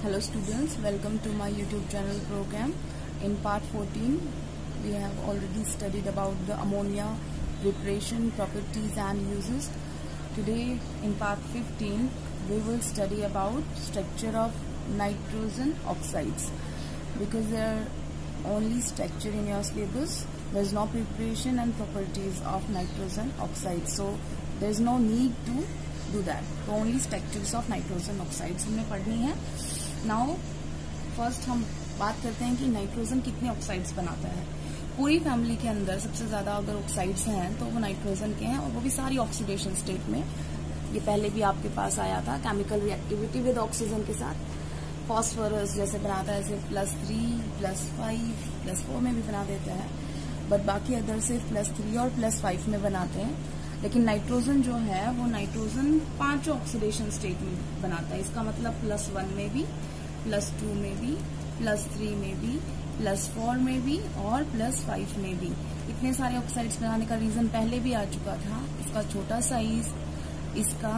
Hello students, welcome to my YouTube channel program. In part 14, we have already studied about the ammonia preparation, properties and uses. Today in part 15, we will study about structure of nitrogen oxides. Because there are only structure in your syllabus, there is no preparation and properties of nitrogen oxides. So there is no need to do that. So only structures of nitrogen oxides हमें पढ़नी है. Now first हम बात करते हैं कि nitrogen कितने oxides बनाता है. पूरी फैमिली के अंदर सबसे ज्यादा अगर ऑक्साइड्स हैं तो वो नाइट्रोजन के हैं, और वो भी सारी ऑक्सीडेशन स्टेट में. ये पहले भी आपके पास आया था, केमिकल रिएक्टिविटी विद ऑक्सीजन के साथ. फॉस्फोरस जैसे बनाता है सिर्फ +3, +5, +4 में भी बना देता है, बट बाकी अदर सिर्फ +3 और +5 में बनाते हैं. लेकिन नाइट्रोजन जो है वो नाइट्रोजन 5 ऑक्सीडेशन स्टेट में बनाता है. इसका मतलब +1 में भी, +2 में भी, +3 में भी, +4 में भी और +5 में भी. इतने सारे ऑक्साइड्स बनाने का रीजन पहले भी आ चुका था. इसका छोटा साइज, इसका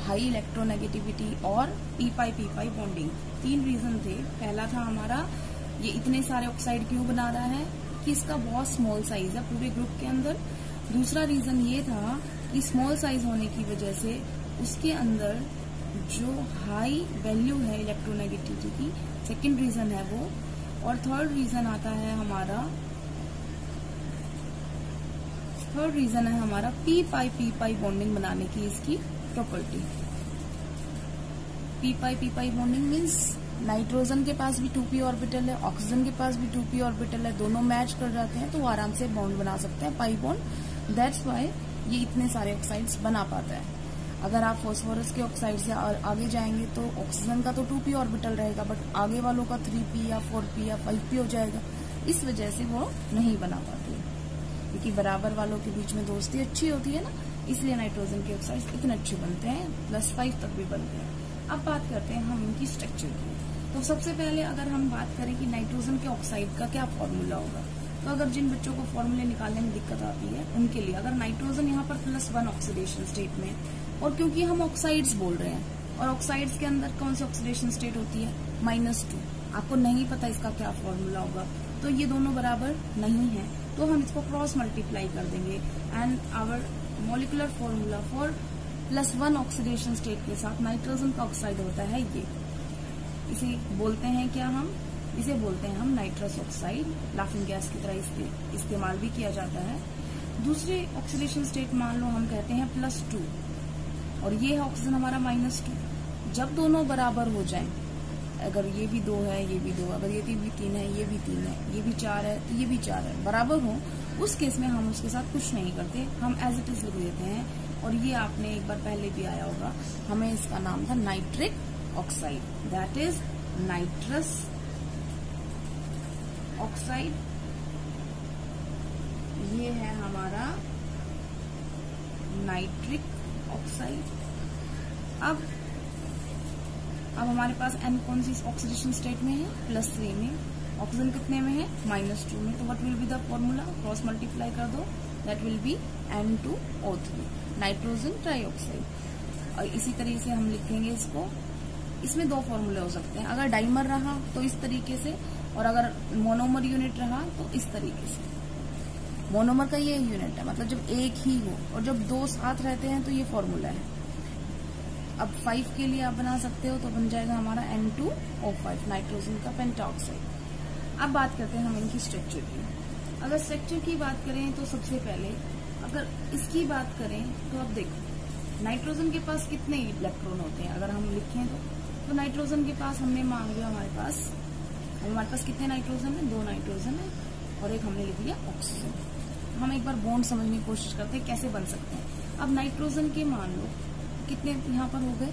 हाई इलेक्ट्रोनेगेटिविटी और p-pi बॉन्डिंग. 3 रीजन थे. पहला था हमारा ये इतने सारे ऑक्साइड क्यों बना रहा है कि इसका बहुत स्मॉल साइज है पूरे ग्रुप के अंदर. दूसरा रीजन ये था कि स्मॉल साइज होने की वजह से उसके अंदर जो हाई वैल्यू है इलेक्ट्रोनेगेटिविटी की, सेकंड रीजन है वो. और थर्ड रीजन है हमारा p-pi बॉन्डिंग बनाने की इसकी property. p-pi bonding means nitrogen के पास भी 2p ऑर्बिटल है, ऑक्सीजन के पास भी 2p ऑर्बिटल है, दोनों मैच कर जाते हैं तो वो आराम से बॉन्ड बना सकते हैं, पाई बॉन्ड. दैट्स वाई ये इतने सारे ऑक्साइड्स बना पाता है. अगर आप फॉस्फोरस के ऑक्साइड से और आगे जाएंगे तो ऑक्सीजन का तो 2p ऑर्बिटल रहेगा, बट आगे वालों का 3p या 4p या 5p हो जाएगा. इस वजह से वो नहीं बना पाते, क्योंकि बराबर वालों के बीच में दोस्ती अच्छी होती है ना, इसलिए नाइट्रोजन के ऑक्साइड्स इतने अच्छे बनते हैं, +5 तक भी बनते हैं. अब बात करते हैं हम इनकी स्ट्रक्चर की. तो सबसे पहले अगर हम बात करें कि नाइट्रोजन के ऑक्साइड का क्या फॉर्मूला होगा, तो अगर जिन बच्चों को फॉर्मूले निकालने में दिक्कत आती है उनके लिए, अगर नाइट्रोजन यहाँ पर +1 ऑक्सीडेशन स्टेट में, और क्योंकि हम ऑक्साइड्स बोल रहे हैं और ऑक्साइड्स के अंदर कौन सी ऑक्सीडेशन स्टेट होती है, -2. आपको नहीं पता इसका क्या फॉर्मूला होगा, तो ये दोनों बराबर नहीं है, तो हम इसको क्रॉस मल्टीप्लाई कर देंगे. And our molecular formula for +1 oxidation state के साथ नाइट्रोजन का ऑक्साइड होता है ये. इसे बोलते हैं क्या हम, इसे बोलते हैं हम नाइट्रस ऑक्साइड. लाफिंग गैस की तरह इस्तेमाल भी किया जाता है. दूसरे ऑक्सीडेशन स्टेट मान लो हम कहते हैं +2, और ये है ऑक्सीजन हमारा -2. जब दोनों बराबर हो जाएं, अगर ये भी 2 है, ये भी 2, अगर ये भी 3 है, ये भी 3 है, ये भी 4 है, तो ये भी 4 है, बराबर हो, उस केस में हम उसके साथ कुछ नहीं करते, हम एज इट इज लिख देते हैं. और ये आपने एक बार पहले भी आया होगा, हमें इसका नाम था nitric oxide, that is nitrous oxide. ये है हमारा नाइट्रिक ऑक्साइड. अब हमारे पास N कौन सी ऑक्सीडेशन स्टेट में है, +3 में. ऑक्सीजन कितने में है, -2 में. तो what will be the formula, cross multiply कर दो, that will be N2O3, nitrogen trioxide. और इसी तरीके से हम लिखेंगे इसको. इसमें 2 फॉर्मूले हो सकते हैं, अगर डाइमर रहा तो इस तरीके से, और अगर मोनोमर यूनिट रहा तो इस तरीके से. मोनोमर का ये यूनिट है, मतलब जब एक ही हो, और जब 2 साथ रहते हैं तो ये फॉर्मूला है. अब 5 के लिए आप बना सकते हो, तो बन जाएगा हमारा N2O5, नाइट्रोजन का पेंटाऑक्साइड. अब बात करते हैं हम इनकी स्ट्रक्चर की. अगर स्ट्रक्चर की बात करें तो सबसे पहले अगर इसकी बात करें तो अब देखो नाइट्रोजन के पास कितने इलेक्ट्रॉन होते हैं, अगर हम लिखें तो नाइट्रोजन के पास हमने मान लिया हमारे पास कितने नाइट्रोजन है, 2 नाइट्रोजन है, और एक हमने लिख दिया ऑक्सीजन. हम एक बार बॉन्ड समझने की कोशिश करते हैं कैसे बन सकते हैं. अब नाइट्रोजन के मान लो कितने यहाँ पर हो गए,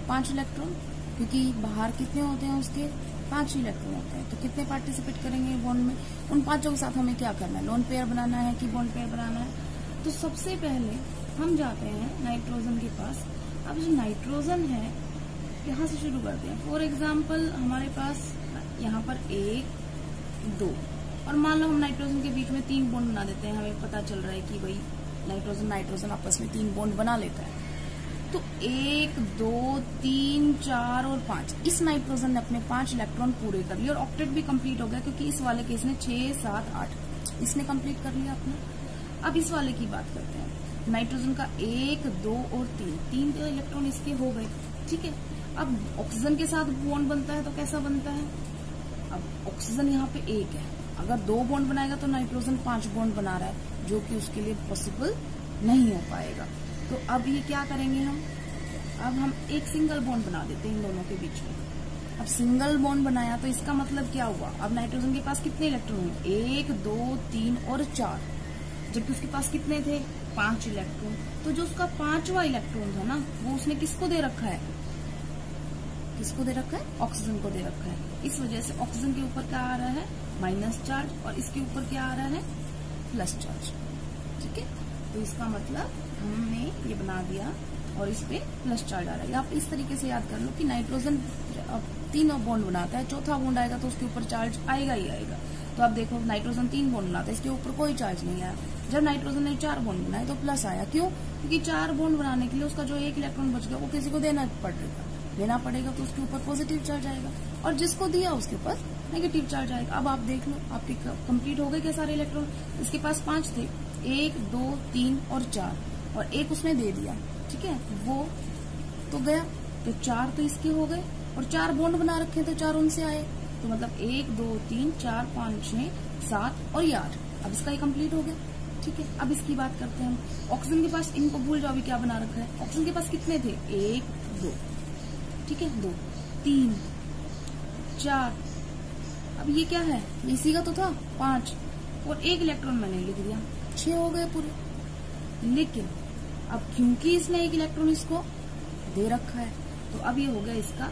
5 इलेक्ट्रॉन, क्योंकि बाहर कितने होते हैं उसके, 5 इलेक्ट्रॉन होते हैं. तो कितने पार्टिसिपेट करेंगे बॉन्ड में, उन 5 के साथ हमें क्या करना है, लोन पेयर बनाना है कि बॉन्ड पेयर बनाना है. तो सबसे पहले हम जाते हैं नाइट्रोजन के पास. अब जो नाइट्रोजन है यहाँ से शुरू करते हैं. फॉर एग्जाम्पल हमारे पास यहाँ पर 1, 2, और मान लो हम नाइट्रोजन के बीच में 3 बॉन्ड बना देते हैं. हमें पता चल रहा है कि भाई नाइट्रोजन आपस में 3 बॉन्ड बना लेता है. तो 1 2 3 4 और 5 इस नाइट्रोजन ने अपने 5 इलेक्ट्रॉन पूरे कर लिए और ऑक्टेट भी कंप्लीट हो गया, क्योंकि इस वाले केस ने 6 7 8 इसने कंप्लीट कर लिया अपना। अब इस वाले की बात करते हैं। नाइट्रोजन का 1 2 और 3 इलेक्ट्रॉन इसके हो गए, ठीक है। अब ऑक्सीजन के साथ बॉन्ड बनता है तो कैसा बनता है? अब ऑक्सीजन यहाँ पे 1 है, अगर 2 बॉन्ड बनाएगा तो नाइट्रोजन 5 बॉन्ड बना रहा है, जो कि उसके लिए पॉसिबल नहीं हो पाएगा। तो अब ये क्या करेंगे हम? अब हम एक सिंगल बॉन्ड बना देते हैं इन दोनों के बीच में। अब सिंगल बॉन्ड बनाया तो इसका मतलब क्या हुआ? अब नाइट्रोजन के पास कितने इलेक्ट्रॉन हुए? 1 2 3 और 4, जबकि उसके पास कितने थे? 5 इलेक्ट्रॉन। तो जो उसका 5वां इलेक्ट्रॉन था ना, वो उसने किसको दे रखा है? किसको दे रखा है? ऑक्सीजन को दे रखा है। इस वजह से ऑक्सीजन के ऊपर क्या आ रहा है? माइनस चार्ज, और इसके ऊपर क्या आ रहा है? प्लस चार्ज, ठीक है। तो इसका मतलब हमने ये बना दिया और इस पे प्लस चार्ज आ रहा है। आप इस तरीके से याद कर लो कि नाइट्रोजन 3 बॉन्ड बनाता है, चौथा बॉन्ड आएगा तो उसके ऊपर चार्ज आएगा ही आएगा। तो आप देखो नाइट्रोजन 3 बॉन्ड बनाता है, इसके ऊपर कोई चार्ज नहीं आया। जब नाइट्रोजन ने 4 बॉन्ड बनाए तो प्लस आया। क्यों? क्योंकि 4 बॉन्ड बनाने के लिए उसका जो 1 इलेक्ट्रॉन बच गया वो किसी को देना पड़ेगा, तो उसके ऊपर पॉजिटिव चार्ज आएगा, और जिसको दिया उसके पास नेगेटिव चार्ज आएगा। अब आप देख लो आपके कंप्लीट हो गए क्या सारे इलेक्ट्रॉन? इसके पास 5 थे, 1 2 3 और 4, और 1 उसने दे दिया, ठीक है, वो तो गया। तो 4 तो इसके हो गए, और 4 बॉन्ड बना रखे तो 4 उनसे आए, तो मतलब 1 2 3 4 5 6 7 और 8। अब इसका ये कंप्लीट हो गया, ठीक है। अब इसकी बात करते हैं हम। ऑक्सीजन के पास, इनको भूल जाओ अभी क्या बना रखा है। ऑक्सीजन के पास कितने थे? 1 2, ठीक है, 2 3 4। अब ये क्या है? इसी का तो था 5, और 1 इलेक्ट्रॉन मैंने लिख दिया, 6 हो गए पूरे। लेकिन अब क्योंकि इसने 1 इलेक्ट्रॉन इसको दे रखा है, तो अब ये हो गया इसका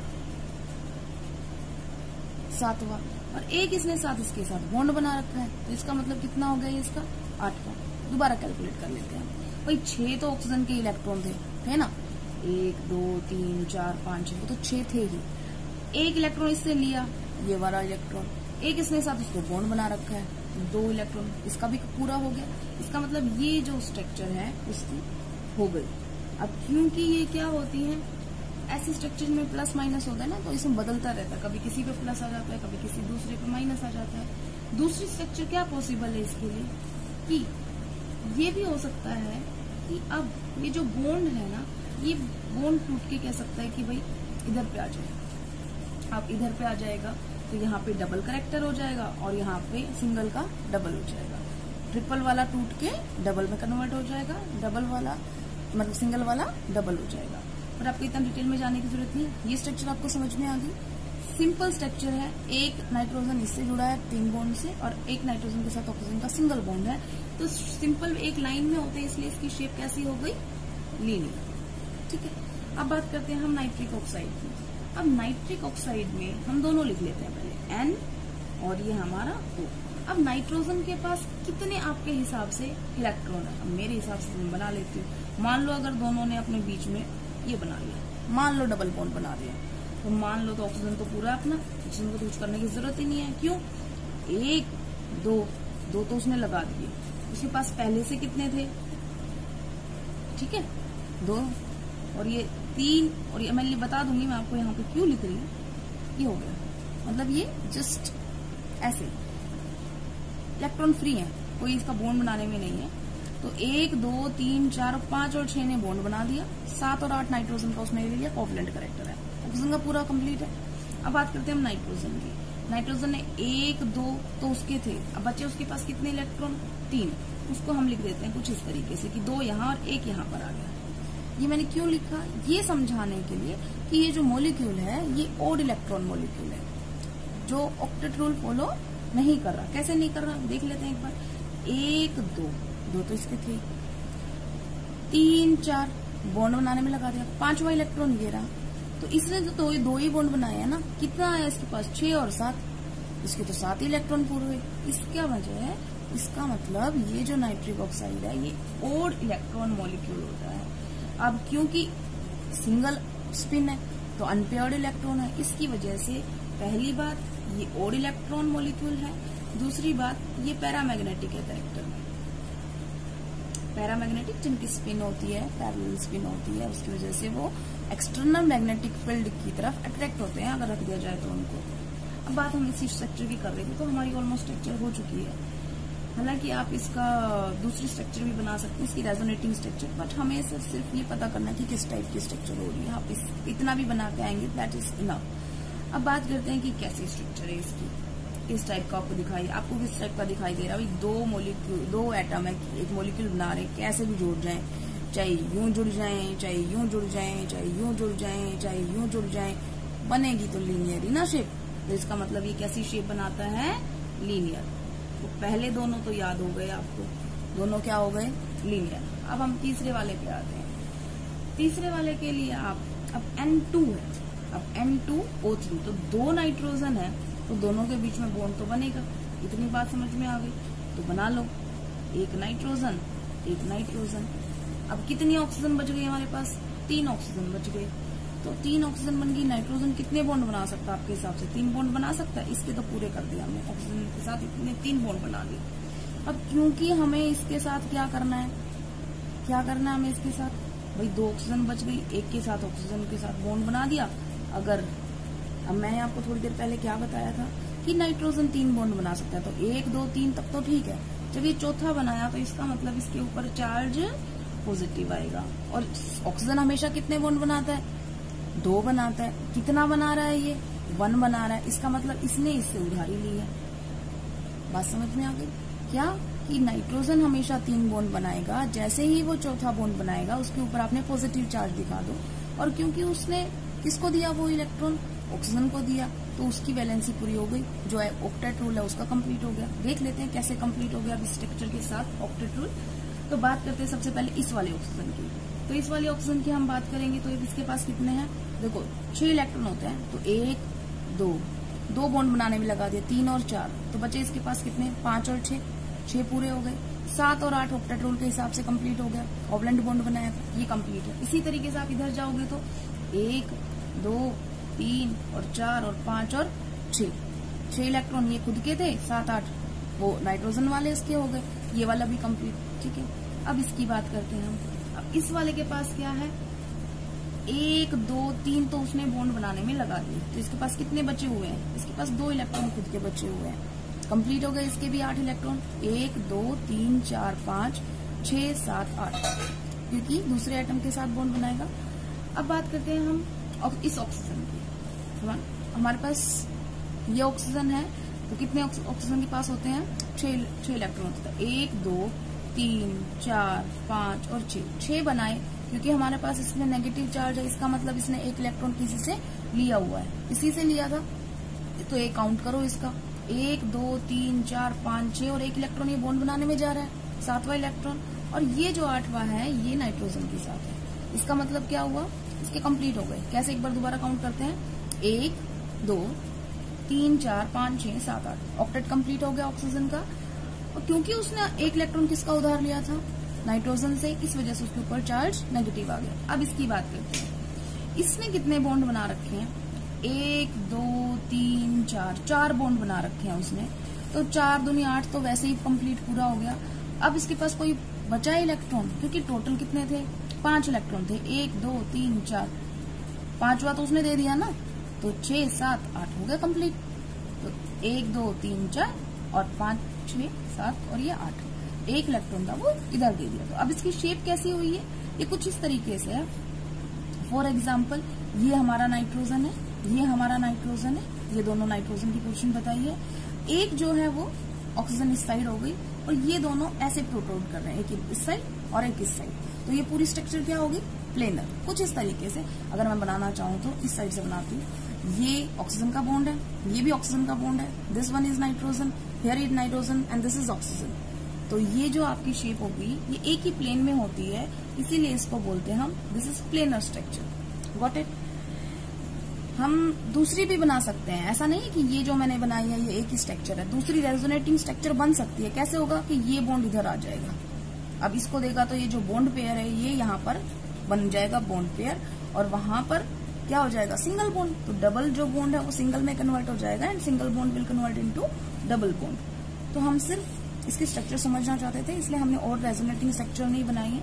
7वां, और 1 इसने साथ इसके साथ बॉन्ड बना रखा है, तो इसका मतलब कितना हो गया? इसका 8वां। दोबारा कैलकुलेट कर लेते हैं भाई। 6 तो ऑक्सीजन के इलेक्ट्रॉन थे, है ना? 1 2 3 4 5 6, तो 6 थे ही। 1 इलेक्ट्रॉन इससे लिया, ये वाला इलेक्ट्रॉन, 1 इसने साथ उसको बॉन्ड बना रखा है, 2 इलेक्ट्रॉन, इसका भी पूरा हो गया। इसका मतलब ये जो स्ट्रक्चर है उसकी हो गई। अब क्योंकि ये क्या होती है, ऐसे स्ट्रक्चर में प्लस माइनस होता है ना, तो इसमें बदलता रहता है, कभी किसी पे प्लस आ जाता है, कभी किसी दूसरे पे माइनस आ जाता है। दूसरी स्ट्रक्चर क्या पॉसिबल है इसके लिए, कि ये भी हो सकता है कि अब ये जो बॉन्ड है ना, ये बॉन्ड टूट के कह सकता है कि भाई इधर पे आ जाए। अब इधर पे आ जाएगा तो यहाँ पे डबल करेक्टर हो जाएगा, और यहाँ पे सिंगल का डबल हो जाएगा। ट्रिपल वाला टूट के डबल में कन्वर्ट हो जाएगा, डबल वाला मतलब सिंगल वाला डबल हो जाएगा। पर आपको इतना डिटेल में जाने की जरूरत नहीं, ये स्ट्रक्चर आपको समझ में आ गई। सिंपल स्ट्रक्चर है, एक नाइट्रोजन इससे जुड़ा है 3 बॉन्ड से, और एक नाइट्रोजन के साथ ऑक्सीजन का सिंगल बॉन्ड है। तो सिंपल एक लाइन में होते हैं, इसलिए इसकी शेप कैसी हो गई? लीनियर, ठीक है। अब बात करते हैं हम नाइट्रिक ऑक्साइड की। अब नाइट्रिक ऑक्साइड में हम दोनों लिख लेते हैं, पहले N और ये हमारा O। अब नाइट्रोजन के पास कितने आपके हिसाब से इलेक्ट्रॉन है? अब मेरे हिसाब से मैं बना लेती हूँ। मान लो अगर दोनों ने अपने बीच में ये बना लिया, मान लो डबल बॉन्ड बना दिया, तो मान लो तो ऑक्सीजन तो पूरा अपना, ऑक्सीजन को तो कुछ करने की जरूरत ही नहीं है। क्यों? 1 2 तो उसने लगा दिए। उसके पास पहले से कितने थे? ठीक है, 2 और ये 3, और ये मैं बता दूंगी मैं आपको यहाँ पे क्यों लिख रही हूँ। ये हो गया, मतलब ये जस्ट ऐसे इलेक्ट्रॉन फ्री है, कोई इसका बॉन्ड बनाने में नहीं है। तो 1 2 3 4 5 और 6 ने बॉन्ड बना दिया, 7 और 8 नाइट्रोजन का उसने ले लिया, कोवलेंट करेक्टर है, ऑक्सीजन का पूरा कंप्लीट है। अब बात करते हैं हम नाइट्रोजन की। नाइट्रोजन ने 1 2 तो उसके थे, अब बचे उसके पास कितने इलेक्ट्रॉन? 3। उसको हम लिख देते हैं कुछ इस तरीके से कि 2 यहाँ और 1 यहाँ पर आ गया। ये मैंने क्यों लिखा? ये समझाने के लिए कि ये जो मॉलिक्यूल है ये ओड इलेक्ट्रॉन मॉलिक्यूल है, जो ऑक्टेट रूल फॉलो नहीं कर रहा। कैसे नहीं कर रहा देख लेते हैं एक बार। 1 2 तो इसके थे, 3 4 बॉन्ड बनाने में लगा दिया, 5वां इलेक्ट्रॉन ये रहा। तो इसने तो 2 ही बॉन्ड बनाए है ना, कितना आया इसके पास? 6 और 7, इसके तो 7 ही इलेक्ट्रॉन पूरे हुए। इसका वजह है, इसका मतलब ये जो नाइट्रिक ऑक्साइड है ये ओड इलेक्ट्रॉन मॉलिक्यूल होता है। अब क्योंकि सिंगल स्पिन है तो अनपेयर्ड इलेक्ट्रॉन है, इसकी वजह से पहली बात ये ओड इलेक्ट्रॉन मॉलिक्यूल है, दूसरी बात ये पैरामैग्नेटिक है कैरेक्टर में। पैरामैग्नेटिक जिनकी स्पिन होती है, पैरेलल स्पिन होती है, उसकी वजह से वो एक्सटर्नल मैग्नेटिक फील्ड की तरफ अट्रैक्ट होते हैं अगर रख दिया जाए तो उनको। अब बात हम इसी स्ट्रक्चर की कर रहे थे, तो हमारी ऑलमोस्ट स्ट्रक्चर हो चुकी है। हालांकि आप इसका दूसरी स्ट्रक्चर भी बना सकते हैं, इसकी रेजोनेटिंग स्ट्रक्चर, बट हमें सिर्फ ये पता करना है कि किस टाइप की स्ट्रक्चर हो रही है। आप इतना भी बना के आएंगे, दैट इज इनफ। अब बात करते हैं कि कैसी स्ट्रक्चर है इसकी, किस टाइप का आपको दिखाई, आपको किस टाइप का दिखाई दे रहा है। भाई दो एटम है, एक मॉलिक्यूल बना रहे, कैसे भी जुड़ जाए, चाहे यूं जुड़ जाए, चाहे यूं जुड़ जाए, चाहे यूं जुड़ जाए, चाहे यूं जुड़ जाए, बनेगी तो लीनियर ही ना शेप। तो इसका मतलब ये कैसी शेप बनाता है, लीनियर। तो पहले दोनों तो याद हो गए आपको, दोनों क्या हो गए, लीनियर। अब हम तीसरे वाले पे आते हैं। तीसरे वाले के लिए आप, अब N2 है, अब N2O3, तो 2 नाइट्रोजन है, तो दोनों के बीच में बॉन्ड तो बनेगा। इतनी बात समझ में आ गई, तो बना लो, एक नाइट्रोजन, एक नाइट्रोजन। अब कितनी ऑक्सीजन बच गई हमारे पास, 3 ऑक्सीजन बच गए। तो 3 ऑक्सीजन बन गई, नाइट्रोजन कितने बॉन्ड बना सकता है आपके हिसाब से, 3 बॉन्ड बना सकता है। इसके तो पूरे कर दिया हमने, ऑक्सीजन के साथ इतने 3 बॉन्ड बना लिए। अब क्योंकि हमें इसके साथ क्या करना है, क्या करना है हमें इसके साथ, भाई 2 ऑक्सीजन बच गई, एक के साथ ऑक्सीजन के साथ बॉन्ड बना दिया। अगर अब मैंने आपको थोड़ी देर पहले क्या बताया था कि नाइट्रोजन 3 बॉन्ड बना सकता है, तो 1 2 3 तक तो ठीक है। जब ये चौथा बनाया तो इसका मतलब इसके ऊपर चार्ज पॉजिटिव आएगा। और ऑक्सीजन हमेशा कितने बॉन्ड बनाता है, 2 बनाता है। कितना बना रहा है ये, 1 बना रहा है। इसका मतलब इसने इससे उधारी ली है। बात समझ में आ गई क्या, कि नाइट्रोजन हमेशा 3 बॉन्ड बनाएगा, जैसे ही वो चौथा बॉन्ड बनाएगा उसके ऊपर आपने पॉजिटिव चार्ज दिखा दो। और क्योंकि उसने किसको दिया, वो इलेक्ट्रॉन ऑक्सीजन को दिया, तो उसकी वैलेंसी पूरी हो गई। जो है ऑक्टेट रूल है उसका कंप्लीट हो गया। देख लेते हैं कैसे कंप्लीट हो गया इस स्ट्रक्चर के साथ ऑक्टेट रूल। तो बात करते हैं सबसे पहले इस वाले ऑक्सीजन की। तो इस वाले ऑक्सीजन की हम बात करेंगे तो इसके पास कितने हैं, देखो 6 इलेक्ट्रॉन होते हैं, तो 1 2 बॉन्ड बनाने में लगा दिया, 3 और 4, तो बचे इसके पास कितने, 5 और 6 पूरे हो गए। 7 और 8 ऑक्टेट रूल के हिसाब से कंप्लीट हो गया। कोवलेंट बॉन्ड बनाया था, ये कंप्लीट है। इसी तरीके से आप इधर जाओगे तो 1 2 3 और 4 और 5 और 6 इलेक्ट्रॉन ये खुद के थे, 7 8 वो नाइट्रोजन वाले इसके हो गए। ये वाला भी कंप्लीट, ठीक है। अब इसकी बात करते हैं हम। अब इस वाले के पास क्या है, 1 2 3 तो उसने बॉन्ड बनाने में लगा दिए, तो इसके पास कितने बचे हुए हैं, इसके पास 2 इलेक्ट्रॉन खुद के बचे हुए हैं। कंप्लीट हो गए इसके भी 8 इलेक्ट्रॉन, 1 2 3 4 5 6 7 8, क्योंकि दूसरे एटम के साथ बॉन्ड बनाएगा। अब बात करते हैं हम इस ऑक्सीजन की। हमारे पास ये ऑक्सीजन है, तो कितने ऑक्सीजन के पास होते हैं, 6 इलेक्ट्रॉन होते हैं। 1 2 3 4 5 और 6 बनाए, क्योंकि हमारे पास इसमें नेगेटिव चार्ज है। इसका मतलब इसने 1 इलेक्ट्रॉन किसी से लिया हुआ है, इसी से लिया था, तो एक काउंट करो इसका, 1 2 3 4 5 6 और 1 इलेक्ट्रॉन ये बॉन्ड बनाने में जा रहा है, 7वां इलेक्ट्रॉन। और ये जो 8वां है ये नाइट्रोजन के साथ है। इसका मतलब क्या हुआ, इसके कंप्लीट हो गए। कैसे, एक बार दोबारा काउंट करते हैं, 1 2 3 4 5 6 7 8, ऑक्टेट कंप्लीट हो गया ऑक्सीजन का। और क्योंकि उसने 1 इलेक्ट्रॉन किसका उधार लिया था, नाइट्रोजन से, इस वजह से उसके ऊपर चार्ज नेगेटिव आ गया। अब इसकी बात करते हैं, इसने कितने बॉन्ड बना रखे हैं, 1 2 3 4 बॉन्ड बना रखे हैं उसने। तो 4 दूनी 8, तो वैसे ही कंप्लीट पूरा हो गया। अब इसके पास कोई बचा इलेक्ट्रॉन, क्योंकि टोटल कितने थे, 5 इलेक्ट्रॉन थे, 1 2 3 4, 5वां तो उसने दे दिया ना, तो 6 7 8 हो गया कंप्लीट। तो 1 2 3 4 और 5 6 7 और ये 8, 1 इलेक्ट्रॉन था वो इधर दे दिया। तो अब इसकी शेप कैसी हुई है, ये कुछ इस तरीके से है। फॉर एग्जाम्पल, ये हमारा नाइट्रोजन है, ये हमारा नाइट्रोजन है, ये दोनों नाइट्रोजन की पोजीशन बताई है। एक जो है वो ऑक्सीजन इस साइड हो गई, और ये दोनों ऐसे प्रोटोड कर रहे हैं, एक इस साइड और एक इस साइड। तो ये पूरी स्ट्रक्चर क्या होगी, प्लेनर, कुछ इस तरीके से। अगर मैं बनाना चाहूँ तो इस साइड से बनाती हूँ। ये ऑक्सीजन का बॉन्ड है, ये भी ऑक्सीजन का बॉन्ड है, this one is nitrogen, here is nitrogen and this is oxygen. तो ये जो आपकी शेप होगी ये एक ही प्लेन में होती है, इसीलिए इसको बोलते हैं हम, this is planar structure. Got it. हम दूसरी भी बना सकते हैं, ऐसा नहीं है कि ये जो मैंने बनाई है ये एक ही स्ट्रक्चर है। दूसरी रेजोनेटिंग स्ट्रक्चर बन सकती है। कैसे होगा कि ये बॉन्ड इधर आ जाएगा, अब इसको देगा तो ये जो बॉन्ड पेयर है ये यहाँ पर बन जाएगा बॉन्ड पेयर, और वहां पर क्या हो जाएगा, सिंगल बॉन्ड। तो डबल जो बॉन्ड है वो सिंगल में कन्वर्ट हो जाएगा, and single bond will convert into double bond. तो हम सिर्फ इसकी स्ट्रक्चर समझना चाहते थे, इसलिए हमने और रेजोनेटिंग स्ट्रक्चर नहीं बनाई है।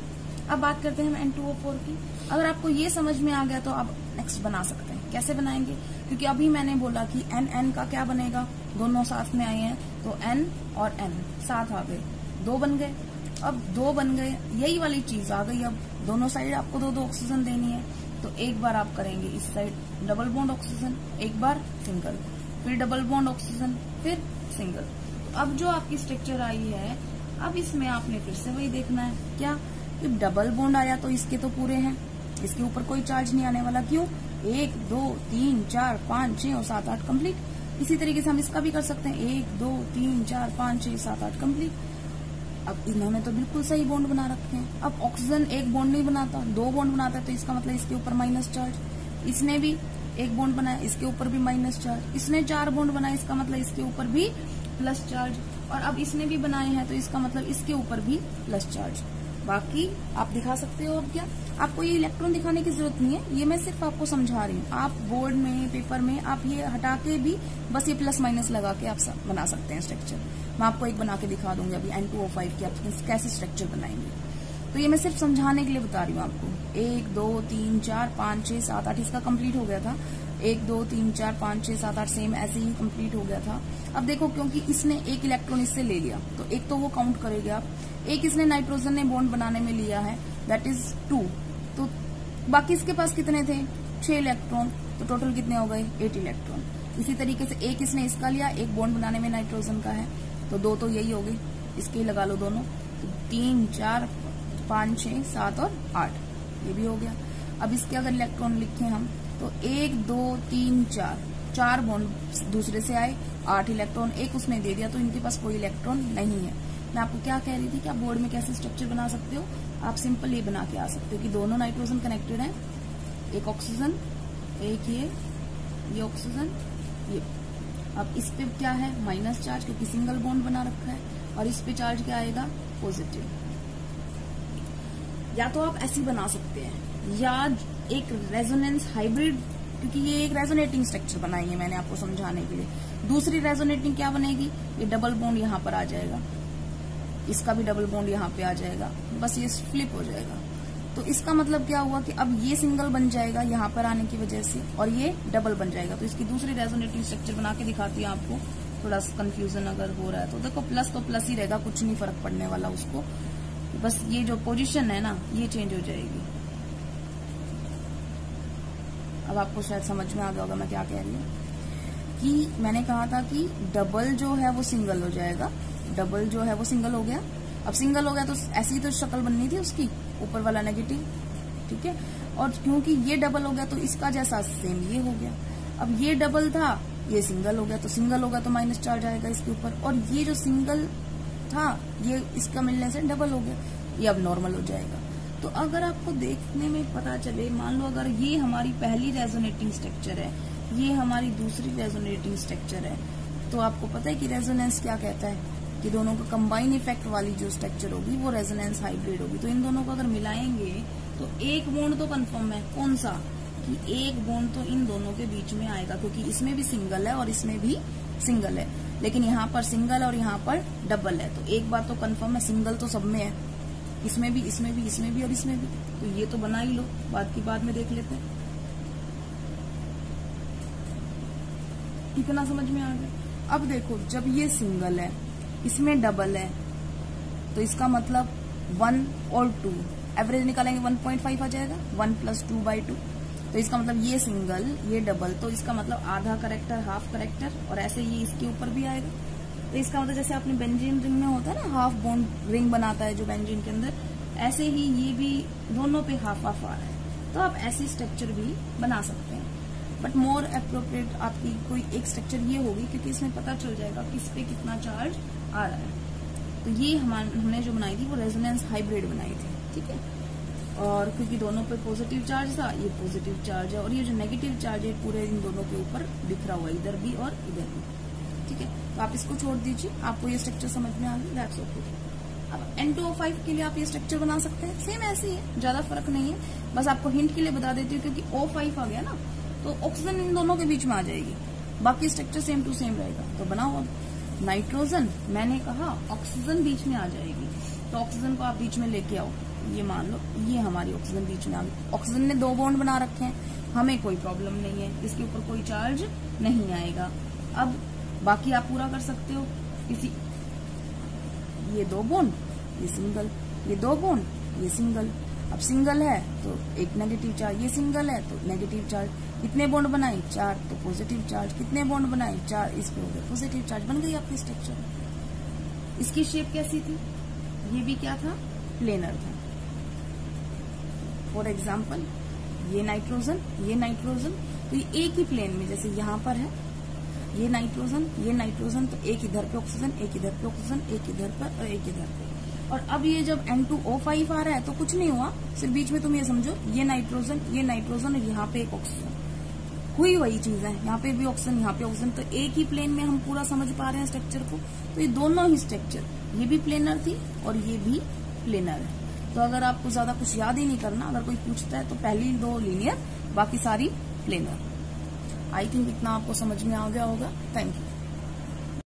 अब बात करते हैं हम N2O4 की। अगर आपको ये समझ में आ गया तो आप नेक्स्ट बना सकते हैं। कैसे बनाएंगे? क्योंकि अभी मैंने बोला कि N का क्या बनेगा, दोनों साथ में आए हैं तो N और N साथ आ गए, 2 बन गए। अब 2 बन गए, यही वाली चीज आ गई। अब दोनों साइड आपको 2 ऑक्सीजन देनी है, तो एक बार आप करेंगे इस साइड डबल बॉन्ड ऑक्सीजन, एक बार सिंगल, फिर डबल बॉन्ड ऑक्सीजन, फिर सिंगल। तो अब जो आपकी स्ट्रक्चर आई है, अब इसमें आपने फिर से वही देखना है क्या, कि डबल बॉन्ड आया तो इसके तो पूरे हैं, इसके ऊपर कोई चार्ज नहीं आने वाला। क्यों? 1 2 3 4 5 6 और 7 8 कंप्लीट। इसी तरीके से हम इसका भी कर सकते हैं, 1 2 3 4 5 6 7 8 कंप्लीट। अब इन्होंने तो बिल्कुल सही बॉन्ड बना रखे हैं। अब ऑक्सीजन एक बॉन्ड नहीं बनाता, 2 बॉन्ड बनाता है, तो इसका मतलब इसके ऊपर माइनस चार्ज। इसने भी एक बॉन्ड बनाया, इसके ऊपर भी माइनस चार्ज। इसने 4 बॉन्ड बनाए, इसका मतलब इसके ऊपर भी प्लस चार्ज। और अब इसने भी बनाए हैं, तो इसका मतलब इसके ऊपर भी प्लस चार्ज। बाकी आप दिखा सकते हो। अब क्या आपको ये इलेक्ट्रॉन दिखाने की जरूरत नहीं है, ये मैं सिर्फ आपको समझा रही हूँ। आप बोर्ड में, पेपर में आप ये हटा के भी बस ये प्लस माइनस लगा के आप बना सकते हैं स्ट्रक्चर। मैं आपको एक बना के दिखा दूंगी अभी N2O5 की, आप कैसे स्ट्रक्चर बनाएंगे। तो ये मैं सिर्फ समझाने के लिए बता रही हूँ आपको। 1 2 3 4 5 6 7 8 इसका कंप्लीट हो गया था। 1 2 3 4 5 6 7 8 सेम ऐसे ही कंप्लीट हो गया था। अब देखो, क्योंकि इसने एक इलेक्ट्रॉन इससे ले लिया, तो एक तो वो काउंट करेंगे आप। एक इसने नाइट्रोजन ने बॉन्ड बनाने में लिया है, दैट इज 2। तो बाकी इसके पास कितने थे? 6 इलेक्ट्रॉन, तो टोटल कितने हो गए? 8 इलेक्ट्रॉन। इसी तरीके से एक इसने इसका लिया, एक बॉन्ड बनाने में नाइट्रोजन का है, तो 2 तो यही हो गए, इसके ही लगा लो दोनों। तो 3 4 5 6 7 और 8 ये भी हो गया। अब इसके अगर इलेक्ट्रॉन लिखे हम, तो 1 2 3 4 बॉन्ड दूसरे से आए, 8 इलेक्ट्रॉन एक उसने दे दिया, तो इनके पास कोई इलेक्ट्रॉन नहीं है। मैं आपको क्या कह रही थी कि आप बोर्ड में कैसे स्ट्रक्चर बना सकते हो। आप सिंपल ये बना के आ सकते हो कि दोनों नाइट्रोजन कनेक्टेड हैं, एक ऑक्सीजन, एक ये ऑक्सीजन, ये। अब इस पे क्या है? माइनस चार्ज, क्योंकि सिंगल बॉन्ड बना रखा है। और इस पे चार्ज क्या आएगा? पॉजिटिव। या तो आप ऐसी बना सकते हैं, या एक रेजोनेंस हाइब्रिड, क्योंकि ये एक रेजोनेटिंग स्ट्रक्चर बनाई है मैंने आपको समझाने के लिए। दूसरी रेजोनेटिंग क्या बनेगी? ये डबल बॉन्ड यहाँ पर आ जाएगा, इसका भी डबल बॉन्ड यहाँ पे आ जाएगा, बस ये फ्लिप हो जाएगा। तो इसका मतलब क्या हुआ कि अब ये सिंगल बन जाएगा यहाँ पर आने की वजह से, और ये डबल बन जाएगा। तो इसकी दूसरी रेजोनेटिंग स्ट्रक्चर बना के दिखाती है आपको, थोड़ा कंफ्यूजन अगर हो रहा है तो। देखो, प्लस तो प्लस ही रहेगा, कुछ नहीं फर्क पड़ने वाला उसको, बस ये जो पोजीशन है ना, ये चेंज हो जाएगी। अब आपको शायद समझ में आ गया होगा मैं क्या कह रही हूँ। कि मैंने कहा था कि डबल जो है वो सिंगल हो जाएगा, डबल जो है वो सिंगल हो गया। अब सिंगल हो गया तो ऐसी तो शक्ल बननी थी उसकी, ऊपर वाला नेगेटिव, ठीक है। और क्योंकि ये डबल हो गया तो इसका जैसा सेम ये हो गया। अब ये डबल था, ये सिंगल हो गया, तो सिंगल होगा तो माइनस चार्ज आएगा इसके ऊपर। और ये जो सिंगल था, ये इसका मिलने से डबल हो गया, ये अब नॉर्मल हो जाएगा। तो अगर आपको देखने में पता चले, मान लो अगर ये हमारी पहली रेजोनेटिंग स्ट्रक्चर है, ये हमारी दूसरी रेजोनेटिंग स्ट्रक्चर है, तो आपको पता है कि रेजोनेंस क्या कहता है कि दोनों का कंबाइन इफेक्ट वाली जो स्ट्रक्चर होगी वो रेजोनेंस हाइब्रिड होगी। तो इन दोनों को अगर मिलाएंगे तो एक बॉन्ड तो कंफर्म है, कौन सा, कि एक बॉन्ड तो इन दोनों के बीच में आएगा, क्योंकि इसमें भी सिंगल है और इसमें भी सिंगल है, लेकिन यहाँ पर सिंगल और यहाँ पर डबल है। तो एक बात तो कंफर्म है, सिंगल तो सब में है, इसमें भी, इसमें भी, इसमें भी और इसमें भी। तो ये तो बना ही लो, बात की बाद में देख लेते हैं। इतना समझ में आ गया। अब देखो, जब ये सिंगल है, इसमें डबल है, तो इसका मतलब 1 और 2 एवरेज निकालेंगे 1.5 आ जाएगा, 1 + 2/2। तो इसका मतलब ये सिंगल, ये डबल, तो इसका मतलब आधा करेक्टर, हाफ करेक्टर, और ऐसे ये इसके ऊपर भी आएगा। तो इसका मतलब जैसे आपने बेंजीन रिंग में होता है ना, हाफ बॉन्ड रिंग बनाता है जो बेंजीन के अंदर, ऐसे ही ये भी दोनों पे हाफ हाफ आ रहा है। तो आप ऐसी स्ट्रक्चर भी बना सकते हैं, बट मोर अप्रोप्रिएट आपकी कोई एक स्ट्रक्चर ये होगी, क्योंकि इसमें पता चल जाएगा किस पे कितना चार्ज आ रहा है। तो ये हमने जो बनाई थी वो रेजोनेंस हाइब्रिड बनाई थी, ठीक है। और क्योंकि दोनों पे पॉजिटिव चार्ज था, ये पॉजिटिव चार्ज है, और ये जो नेगेटिव चार्ज है पूरे इन दोनों के ऊपर बिखरा हुआ, इधर भी और इधर भी, ठीक है। तो आप इसको छोड़ दीजिए, आपको ये स्ट्रक्चर समझ में आ गई, दैट्स ओके। अब N2O5 के लिए आप ये स्ट्रक्चर बना सकते हैं, सेम ऐसे ही है, ज्यादा फर्क नहीं है। बस आपको हिंट के लिए बता देती हूँ, क्योंकि O5 आ गया ना, तो ऑक्सीजन इन दोनों के बीच में आ जाएगी, बाकी स्ट्रक्चर सेम टू सेम रहेगा। तो बनाओ अब। नाइट्रोजन, मैंने कहा ऑक्सीजन बीच में आ जाएगी, तो ऑक्सीजन को आप बीच में लेके आओ। ये मान लो ये हमारी ऑक्सीजन बीच में आ गई। ऑक्सीजन ने 2 बॉन्ड बना रखे हैं, हमें कोई प्रॉब्लम नहीं है, इसके ऊपर कोई चार्ज नहीं आएगा। अब बाकी आप पूरा कर सकते हो। किसी ये 2 बॉन्ड, ये सिंगल, ये 2 बॉन्ड, ये सिंगल। अब सिंगल है तो एक नेगेटिव चार्ज, ये सिंगल है तो नेगेटिव चार्ज। कितने बॉन्ड बनाए? 4, तो पॉजिटिव चार्ज। कितने बॉन्ड बनाए? 4, इस पे हो गया पॉजिटिव चार्ज। बन गई आपकी स्ट्रक्चर। इसकी शेप कैसी थी? ये भी क्या था? प्लेनर था। फॉर एग्जाम्पल ये नाइट्रोजन, ये नाइट्रोजन, तो ये एक ही प्लेन में, जैसे यहाँ पर है ये नाइट्रोजन, तो एक इधर पे ऑक्सीजन, एक इधर पे ऑक्सीजन, एक इधर पर और एक इधर पे। और अब ये जब N2O5 आ रहा है तो कुछ नहीं हुआ, सिर्फ बीच में तुम ये समझो ये नाइट्रोजन और यहाँ पे एक ऑक्सीजन, हुई वही चीज है। यहाँ पे भी ऑक्सीजन, यहाँ पे ऑक्सीजन, तो एक ही प्लेन में हम पूरा समझ पा रहे हैं स्ट्रक्चर को। तो ये दोनों ही स्ट्रक्चर, ये भी प्लेनर थी और ये भी प्लेनर है। तो अगर आपको ज्यादा कुछ याद ही नहीं करना, अगर कोई पूछता है तो पहली 2 लीनियर, बाकी सारी प्लेनर। आई थिंक इतना आपको समझ में आ गया होगा। Thank you.